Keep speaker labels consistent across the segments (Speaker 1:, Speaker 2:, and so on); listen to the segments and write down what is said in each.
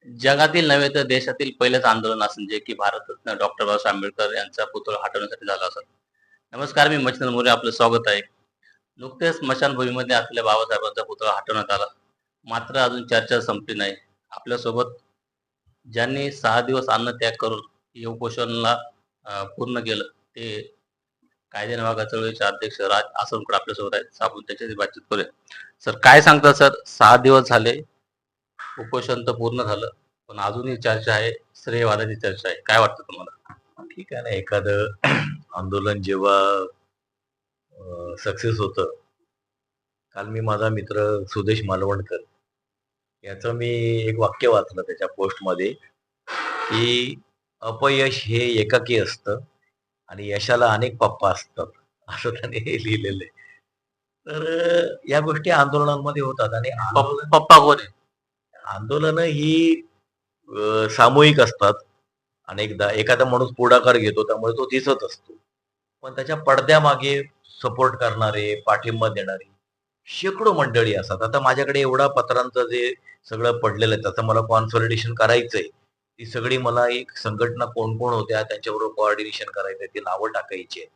Speaker 1: जगातील नव्हे तर देशातील पहिलेच आंदोलन असेल जे की भारतरत्न डॉक्टर बाबासाहेब आंबेडकर यांचा पुतळा हटवण्यासाठी झाला असेल. नमस्कार, मी मच्छिंद्र मोरे, आपलं स्वागत आहे. नुकतेच स्मशानभूमीमध्ये असलेल्या बाबासाहेबांचा पुतळा हटवण्यात आला. मात्र अजून चर्चा संपली नाही. आपल्यासोबत ज्यांनी 6 दिवस अन्नत्याग करून हे उपोषणाला पूर्ण केलं, ते कायदे मागा चळवळीचे अध्यक्ष राज आसनकर आपल्यासोबत आहेत. आपण त्याच्याशी बातचीत करूया. सर, काय सांगता सर? 6 दिवस झाले, उपोषण तर पूर्ण झालं, पण अजूनही चर्चा आहे, श्रेयवादाची चर्चा आहे. काय वाटतं तुम्हाला?
Speaker 2: ठीक आहे ना, एखादं आंदोलन जेव्हा सक्सेस होतं. काल मी माझा मित्र सुदेश मालवणकर याचं मी एक वाक्य वाचलं त्याच्या पोस्टमध्ये, की अपयश हे एकाकी असतं आणि यशाला अनेक पप्पा असतात, असं त्याने लिहिलेलं आहे. तर या गोष्टी आंदोलनांमध्ये होतात आणि
Speaker 1: पप्पा कोण आहे?
Speaker 2: आंदोलनं ही सामूहिक असतात. अनेकदा एखादा माणूस पुढाकार घेतो त्यामुळे तो दिसत असतो. पण त्याच्या पडद्यामागे सपोर्ट करणारे, पाठिंबा देणारी शेकडो मंडळी असतात. आता माझ्याकडे एवढा पत्रांचं जे सगळं पडलेलं आहे, त्याचं मला कॉन्सॉलिडेशन करायचंय. ती सगळी मला एक संघटना कोण-कोण होत्या, त्यांच्याबरोबर कोऑर्डिनेशन करायचंय, ती नावं टाकायची आहेत.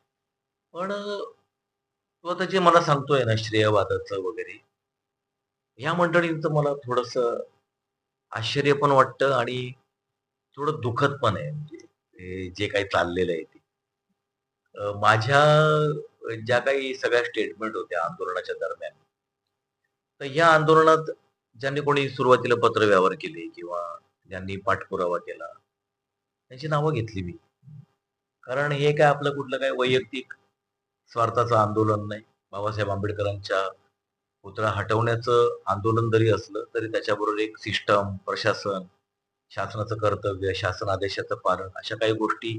Speaker 2: पण तो आता जे मला सांगतोय ना श्रेयवादाचं वगैरे, ह्या मंडळींचं मला थोडंसं आश्चर्य पण वाटतं आणि थोडं दुःखद पण आहे. म्हणजे हे जे काही चाललेलं आहे ते. माझ्या ज्या काही सगळ्या स्टेटमेंट होत्या आंदोलनाच्या दरम्यान, तर ह्या आंदोलनात ज्यांनी कोणी सुरुवातीला पत्रव्यवहार केले किंवा ज्यांनी पाठपुरावा केला, त्यांची नावं घेतली मी. कारण हे काय आपलं कुठलं काही वैयक्तिक स्वार्थाचं आंदोलन नाही. बाबासाहेब आंबेडकरांच्या पुतळा हटवण्याचं आंदोलन जरी असलं, तरी त्याच्याबरोबर एक सिस्टम, प्रशासन, शासनाचं कर्तव्य, शासन आदेशाचं पालन अशा काही गोष्टी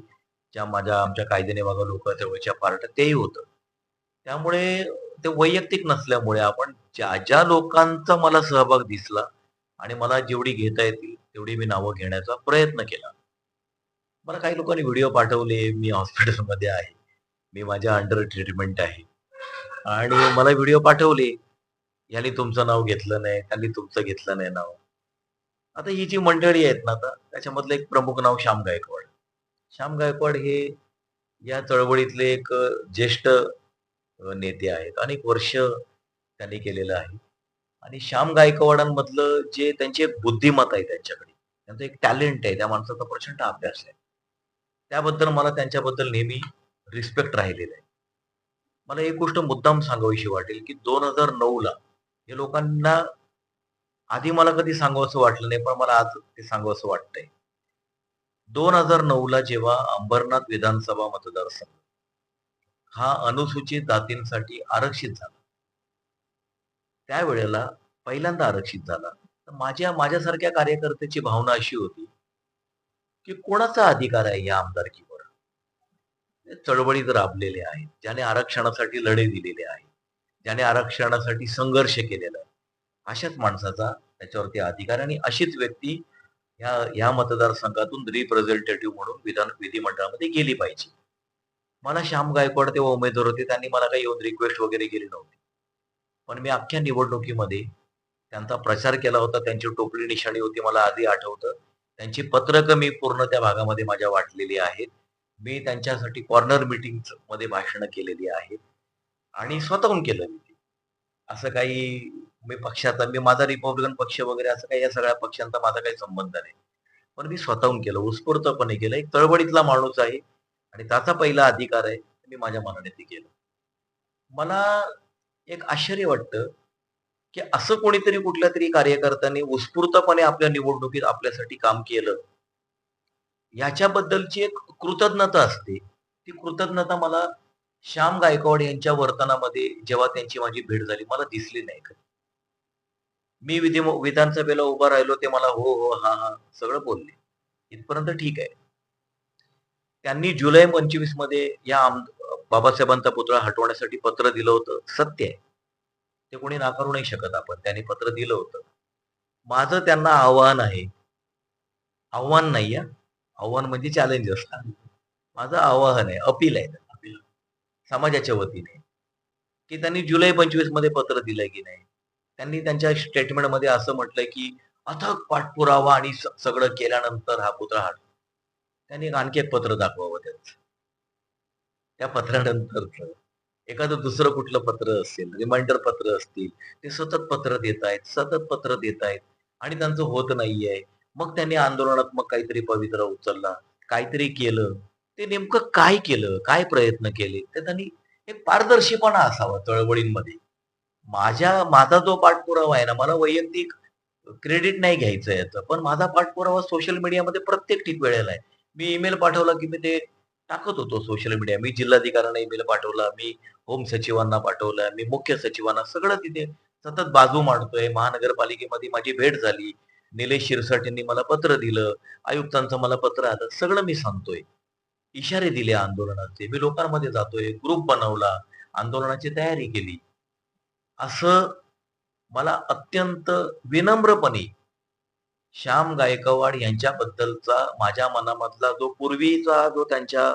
Speaker 2: ज्या आमच्या कायद्याने बघा लोक चळवळीच्या पार्ट तेही होतं. त्यामुळे ते वैयक्तिक नसल्यामुळे आपण ज्या ज्या लोकांचा मला सहभाग दिसला आणि मला जेवढी घेता येतील तेवढी मी नावं घेण्याचा प्रयत्न केला. मला काही लोकांनी व्हिडिओ पाठवले, मी हॉस्पिटलमध्ये आहे. मी माझ्या अंडर ट्रीटमेंट आहे. आणि मला व्हिडिओ पाठवले, "ह्यानी तुमचं नाव घेतलं नाही, त्यांनी तुमचं घेतलं नाही नाव." आता ही जी मंडळी आहेत ना आता, त्याच्यामधलं एक प्रमुख नाव श्याम गायकवाड. श्याम गायकवाड हे या चळवळीतले एक ज्येष्ठ नेते आहेत. अनेक वर्ष त्यांनी केलेलं आहे. आणि श्याम गायकवाडांमधलं जे त्यांची एक बुद्धिमत्ता आहे त्यांच्याकडे, त्यांचं एक टॅलेंट आहे, त्या माणसाचा प्रचंड अभ्यास आहे. त्याबद्दल मला त्यांच्याबद्दल नेहमी रिस्पेक्ट राहिलेला आहे. मला एक गोष्ट मुद्दाम सांगावीशी वाटेल, की 2009 ला हे लोकांना आधी मला कधी सांगावसं वाटलं नाही, पण मला आज ते सांगावसं वाटतंय. 2009 ला जेव्हा अंबरनाथ विधानसभा मतदारसंघ हा अनुसूचित जातींसाठी आरक्षित झाला. त्यावेळेला पहिल्यांदा आरक्षित झाला. तर माझ्यासारख्या कार्यकर्त्याची भावना अशी होती, की कोणाचा अधिकार आहे या आमदारकीवर? चळवळीत राबलेले आहेत, ज्याने आरक्षणासाठी लढे दिलेले आहेत, ज्याने आरक्षणासाठी संघर्ष केलेला आहे. अशाच माणसाचा त्याच्यावरती अधिकार आणि अशीच व्यक्ती ह्या मतदारसंघातून रिप्रेझेंटेटिव्ह म्हणून विधिमंडळामध्ये गेली पाहिजे. मला श्याम गायकवाड तेव्हा उमेदवार होते. त्यांनी मला काही येऊन रिक्वेस्ट वगैरे केली नव्हती. पण मी अख्ख्या निवडणुकीमध्ये त्यांचा प्रचार केला होता. त्यांची टोपली निशाणी होती मला आधी आठवतं. त्यांची पत्रकं मी पूर्ण त्या भागामध्ये माझ्या वाटलेली आहेत. मी त्यांच्यासाठी कॉर्नर मीटिंग्ज मध्ये भाषणं केलेली आहेत आणि स्वतःहून केलं मी ते. असं काही मी माझा रिपब्लिकन पक्ष वगैरे असं काही या सगळ्या पक्षांचा माझा काही संबंध नाही. पण मी स्वतःहून केलं, उत्स्फूर्तपणे केलं. एक चळवळीतला माणूस आहे आणि त्याचा पहिला अधिकार आहे. मी माझ्या मनाने ते केलं. मला एक आश्चर्य वाटतं, की असं कोणीतरी कुठल्यातरी कार्यकर्त्यांनी उत्स्फूर्तपणे आपल्या निवडणुकीत आपल्यासाठी काम केलं. याच्याबद्दलची एक कृतज्ञता असते. ती कृतज्ञता मला श्याम गायकवाड यांच्या वर्तनामध्ये जेव्हा त्यांची माझी भेट झाली, मला दिसली नाही कधी. मी विधानसभेला उभा राहिलो, ते मला हो, हो, हां, हां सगळं बोलले. इथपर्यंत ठीक आहे. त्यांनी जुलै 25 मध्ये बाबासाहेबांचा पुतळा हटवण्यासाठी पत्र दिलं होतं. सत्य आहे. ते कोणी नाकारू नाही शकत आपण. त्यांनी पत्र दिलं होतं. माझं त्यांना आव्हान आहे. आव्हान नाही हां. आव्हान म्हणजे चॅलेंज असतं. माझं आवाहन आहे, अपील आहे त्यांना, समाजाच्या वतीने, की त्यांनी जुलै 25 मध्ये पत्र दिलंय की नाही. त्यांनी त्यांच्या स्टेटमेंटमध्ये असं म्हटलंय, की अथक पाठपुरावा आणि सगळं केल्यानंतर हा पुतळा हटला. त्यांनी आणखी एक पत्र दाखवावं त्यांचं. त्या पत्रानंतरचं एखादं दुसरं कुठलं पत्र असेल, रिमाइंडर पत्र असतील, ते सतत पत्र देतायत, सतत पत्र देतायत आणि त्यांचं होत नाहीये. मग त्यांनी आंदोलनात मग काहीतरी पवित्रा उचलला, काहीतरी केलं. ते नेमकं काय केलं? काय प्रयत्न केले? ते त्यांनी एक पारदर्शीपणा असावा चळवळींमध्ये. माझा जो पाठपुरावा आहे ना, मला वैयक्तिक क्रेडिट नाही घ्यायचं याचं. पण माझा पाठपुरावा सोशल मीडियामध्ये प्रत्येक वेळेला आहे. मी ईमेल पाठवला, की मी ते टाकत होतो सोशल मीडिया. मी जिल्हाधिकाऱ्यांना ईमेल पाठवला, मी होम सचिवांना पाठवलं, मी मुख्य सचिवांना सगळं तिथे सतत बाजू मांडतोय. महानगरपालिकेमध्ये माझी भेट झाली. निलेश शिरसाट यांनी मला पत्र दिलं. आयुक्तांचं मला पत्र आलं. सगळं मी सांगतोय. इशारे दिले आंदोलनाचे. मी लोकांमध्ये जातोय, ग्रुप बनवला, आंदोलनाची तयारी केली. असं मला अत्यंत विनम्रपणे श्याम गायकवाड यांच्याबद्दलचा माझ्या मनामधला जो पूर्वीचा जो त्यांच्या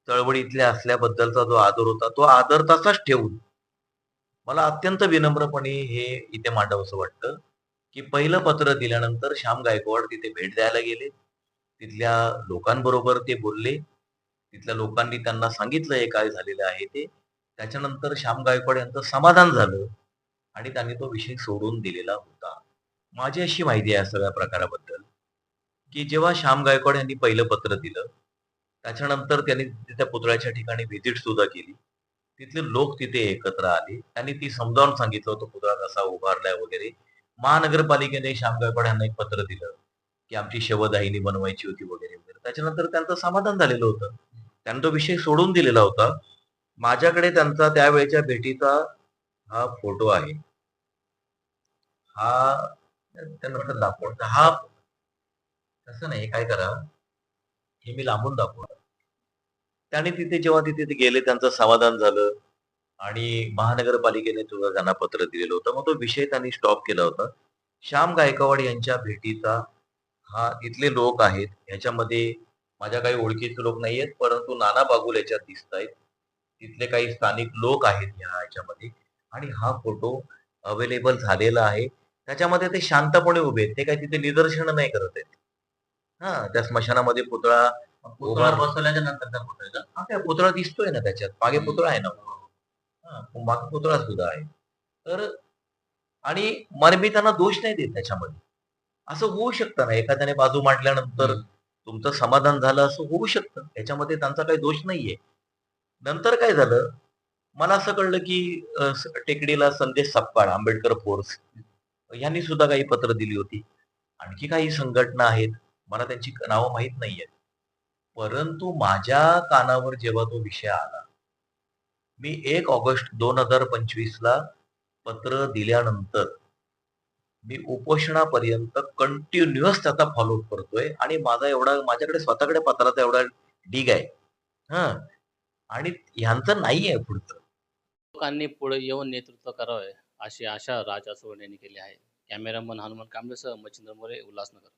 Speaker 2: चळवळीतल्या असल्याबद्दलचा जो आदर होता, तो आदर तसाच ठेवून मला अत्यंत विनम्रपणे हे इथे मांडावंसं वाटतं, की पहिलं पत्र दिल्यानंतर श्याम गायकवाड तिथे भेट द्यायला गेले. तिथल्या लोकांबरोबर ते बोलले. तिथल्या लोकांनी त्यांना सांगितलं हे काय झालेलं आहे ते. त्याच्यानंतर श्याम गायकवाड यांचं समाधान झालं आणि त्यांनी तो विषय सोडून दिलेला होता. माझी अशी माहिती आहे या सगळ्या प्रकाराबद्दल, की जेव्हा श्याम गायकवाड यांनी पहिलं पत्र दिलं, त्याच्यानंतर त्यांनी त्या पुतळ्याच्या ठिकाणी व्हिजिट सुद्धा केली. तिथले लोक तिथे एकत्र आले. त्यांनी ती समजावून सांगितलं होतं पुतळा कसा उभारलाय वगैरे. महानगरपालिकेने श्याम गायकवाड यांना एक पत्र दिलं, की आमची शवदाहिनी बनवायची होती वगैरे, वगैरे. त्याच्यानंतर त्यांचं समाधान झालेलं होतं. त्यांनी तो विषय सोडून दिलेला होता. माझ्याकडे त्यांचा त्यावेळेच्या भेटीचा हा फोटो आहे. हा त्यानंतर दाखवतो. हा तसं नाही, काय करा, हे मी लांबून दाखवतो. त्याने जेव्हा तिथे ते गेले त्यांचं समाधान झालं आणि महानगरपालिकेने सुद्धा त्यांना पत्र दिलेलं होतं. मग तो विषय त्यांनी स्टॉप केला होता. श्याम गायकवाड यांच्या भेटीचा हा इथले लोक आहेत. ह्याच्यामध्ये माझ्या काही ओळखीचे लोक नाहीयेत, परंतु नाना बागुल याच्यात दिसतायत. तिथले काही स्थानिक लोक आहेत ह्याच्यामध्ये आणि हा फोटो अवेलेबल झालेला आहे. त्याच्यामध्ये ते शांतपणे उभे आहेत. ते काही तिथे निदर्शनं नाही करत आहेत. हां, त्या स्मशानामध्ये पुतळा
Speaker 1: पुतळा बसवल्याच्या नंतरचा फोटो आहे का?
Speaker 2: हां, त्या पुतळा दिसतोय ना त्याच्यात. मागे पुतळा आहे ना. हां, मागे पुतळा सुद्धा आहे. तर आणि मी त्यांना दोष नाही देत त्याच्यामध्ये. असं होऊ शकतं ना, एखाद्याने बाजू मांडल्यानंतर तुमचं समाधान झालं असं होऊ शकतं. त्याच्यामध्ये त्यांचा काही दोष नाहीये. नंतर काय झालं, मला असं कळलं की टेकडीला संदेश सपकाळ, आंबेडकर फोर्स यांनी सुद्धा काही पत्र दिली होती. आणखी काही संघटना आहेत. मला त्यांची नावं माहीत नाहीयेत. परंतु माझ्या कानावर जेव्हा तो विषय आला, मी 1 ऑगस्ट 2025 ला पत्र दिल्यानंतर मी उपोषणापर्यंत कंटिन्युअस त्याचा फॉलोअप करतोय आणि माझ्याकडे स्वतःकडे पत्राचा एवढा ढीग आहे. हं. आणि ह्यांचं नाहीये पुढचं.
Speaker 1: लोकांनी पुढे येऊन नेतृत्व करावे अशी आशा राज आसवड यांनी केली आहे. कॅमेरामन हनुमान कांबळेसह मच्छिंद्र मोरे, उल्हासनगर.